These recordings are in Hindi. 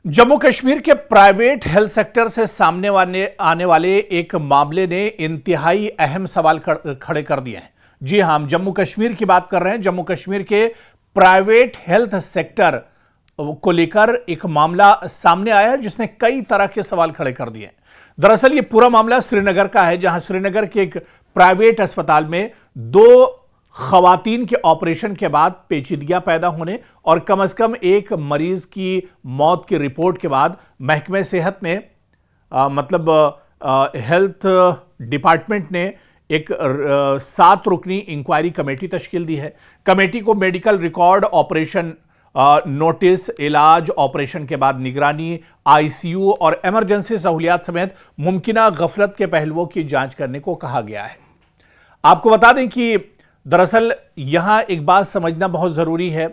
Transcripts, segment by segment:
जम्मू कश्मीर के प्राइवेट हेल्थ सेक्टर से सामने आने वाले एक मामले ने इंतहाई अहम सवाल खड़े कर दिए हैं। जी हां, हम जम्मू कश्मीर की बात कर रहे हैं। जम्मू कश्मीर के प्राइवेट हेल्थ सेक्टर को लेकर एक मामला सामने आया है जिसने कई तरह के सवाल खड़े कर दिए हैं। दरअसल ये पूरा मामला श्रीनगर का है, जहां श्रीनगर के एक प्राइवेट अस्पताल में दो खवातीन के ऑपरेशन के बाद पेचीदगियां पैदा होने और कम से कम एक मरीज की मौत की रिपोर्ट के बाद महकमे सेहत ने हेल्थ डिपार्टमेंट ने एक 7 रुकनी इंक्वायरी कमेटी तश्कील दी है। कमेटी को मेडिकल रिकॉर्ड, ऑपरेशन नोटिस, इलाज, ऑपरेशन के बाद निगरानी, आईसीयू और इमरजेंसी सहूलियात समेत मुमकिना गफलत के पहलुओं की जांच करने को कहा गया है। आपको बता दें कि दरअसल यहां एक बात समझना बहुत ज़रूरी है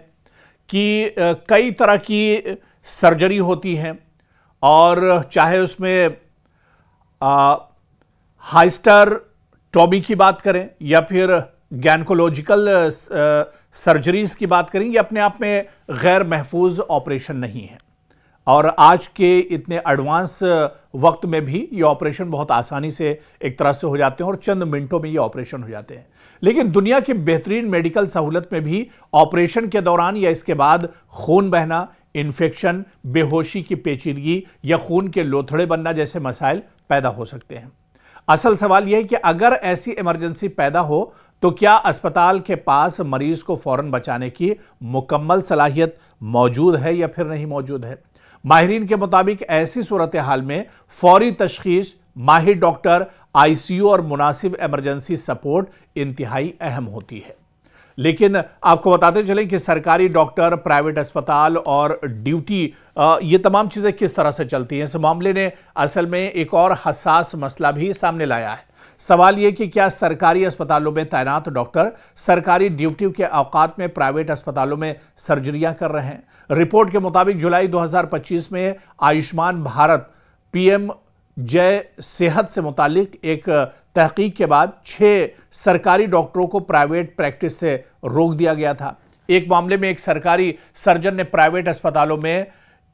कि कई तरह की सर्जरी होती हैं और चाहे उसमें हाइस्टरटॉमी की बात करें या फिर गैनकोलॉजिकल सर्जरीज की बात करें, ये अपने आप में गैर महफूज ऑपरेशन नहीं है। और आज के इतने एडवांस वक्त में भी ये ऑपरेशन बहुत आसानी से एक तरह से हो जाते हैं और चंद मिनटों में ये ऑपरेशन हो जाते हैं। लेकिन दुनिया की बेहतरीन मेडिकल सहूलत में भी ऑपरेशन के दौरान या इसके बाद खून बहना, इन्फेक्शन, बेहोशी की पेचीदगी या खून के लोथड़े बनना जैसे मसाइल पैदा हो सकते हैं। असल सवाल यह है कि अगर ऐसी इमरजेंसी पैदा हो तो क्या अस्पताल के पास मरीज को फौरन बचाने की मुकम्मल सलाहियत मौजूद है या फिर नहीं मौजूद है। माहिरीन के मुताबिक ऐसी सूरत हाल में फौरी तशखीस, माहिर डॉक्टर, आईसीयू और मुनासिब इमरजेंसी सपोर्ट इंतहाई अहम होती है। लेकिन आपको बताते चलें कि सरकारी डॉक्टर, प्राइवेट अस्पताल और ड्यूटी, ये तमाम चीज़ें किस तरह से चलती हैं। इस मामले ने असल में एक और हसास मसला भी सामने लाया है। सवाल यह कि क्या सरकारी अस्पतालों में तैनात डॉक्टर सरकारी ड्यूटी के औकात में प्राइवेट अस्पतालों में सर्जरियां कर रहे हैं। रिपोर्ट के मुताबिक जुलाई 2025 में आयुष्मान भारत पीएम जय सेहत से मुतालिक एक तहकीक के बाद 6 सरकारी डॉक्टरों को प्राइवेट प्रैक्टिस से रोक दिया गया था। एक मामले में एक सरकारी सर्जन ने प्राइवेट अस्पतालों में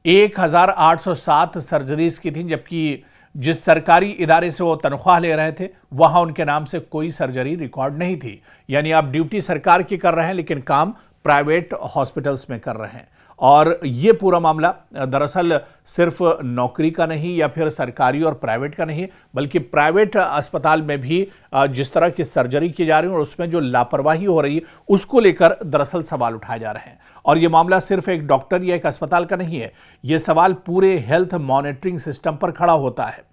1807 सर्जरीज की थी, जबकि जिस सरकारी इदारे से वो तनख्वाह ले रहे थे वहां उनके नाम से कोई सर्जरी रिकॉर्ड नहीं थी। यानी आप ड्यूटी सरकार की कर रहे हैं लेकिन काम प्राइवेट हॉस्पिटल्स में कर रहे हैं। और ये पूरा मामला दरअसल सिर्फ नौकरी का नहीं या फिर सरकारी और प्राइवेट का नहीं, बल्कि प्राइवेट अस्पताल में भी जिस तरह की सर्जरी की जा रही है और उसमें जो लापरवाही हो रही है उसको लेकर दरअसल सवाल उठाए जा रहे हैं। और ये मामला सिर्फ एक डॉक्टर या एक अस्पताल का नहीं है, ये सवाल पूरे हेल्थ मॉनिटरिंग सिस्टम पर खड़ा होता है।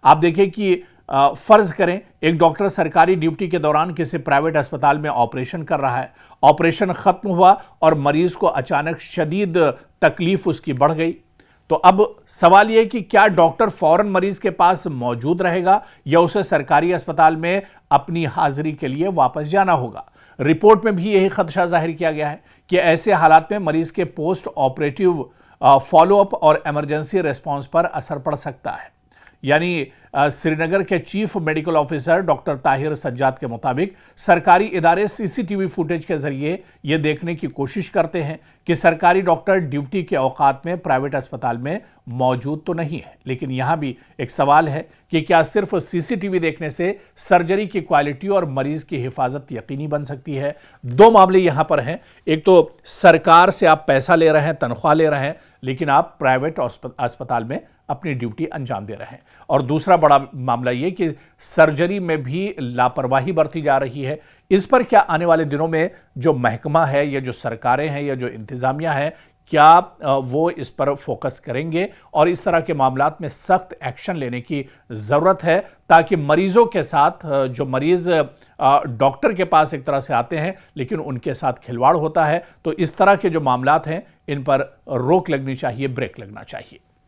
आप देखिए कि फर्ज करें एक डॉक्टर सरकारी ड्यूटी के दौरान किसी प्राइवेट अस्पताल में ऑपरेशन कर रहा है, ऑपरेशन खत्म हुआ और मरीज को अचानक शदीद तकलीफ उसकी बढ़ गई, तो अब सवाल यह कि क्या डॉक्टर फौरन मरीज के पास मौजूद रहेगा या उसे सरकारी अस्पताल में अपनी हाजिरी के लिए वापस जाना होगा। रिपोर्ट में भी यही खदशा जाहिर किया गया है कि ऐसे हालात में मरीज के पोस्ट ऑपरेटिव फॉलोअप और इमरजेंसी रिस्पॉन्स पर असर पड़ सकता है। यानी श्रीनगर के chief medical officer doctor Tahir Sajjad के मुताबिक सरकारी इदारे सीसीटीवी फुटेज के जरिए यह देखने की कोशिश करते हैं कि सरकारी डॉक्टर ड्यूटी के औकात में प्राइवेट अस्पताल में मौजूद तो नहीं है। लेकिन यहां भी एक सवाल है कि क्या सिर्फ सीसीटीवी देखने से सर्जरी की क्वालिटी और मरीज की हिफाजत यकीनी बन सकती है। दो मामले यहां पर हैं, एक तो सरकार से आप पैसा ले रहे हैं, तनख्वाह ले रहे हैं, लेकिन आप प्राइवेट अस्पताल में अपनी ड्यूटी अंजाम दे रहे हैं, और दूसरा बड़ा मामला यह कि सर्जरी में भी लापरवाही बरती जा रही है। इस पर क्या आने वाले दिनों में जो महकमा है या जो सरकारें हैं या जो इंतजामिया है, क्या वो इस पर फोकस करेंगे और इस तरह के मामलात में सख्त एक्शन लेने की ज़रूरत है, ताकि मरीजों के साथ जो मरीज़ डॉक्टर के पास एक तरह से आते हैं लेकिन उनके साथ खिलवाड़ होता है, तो इस तरह के जो मामलात हैं इन पर रोक लगनी चाहिए, ब्रेक लगना चाहिए।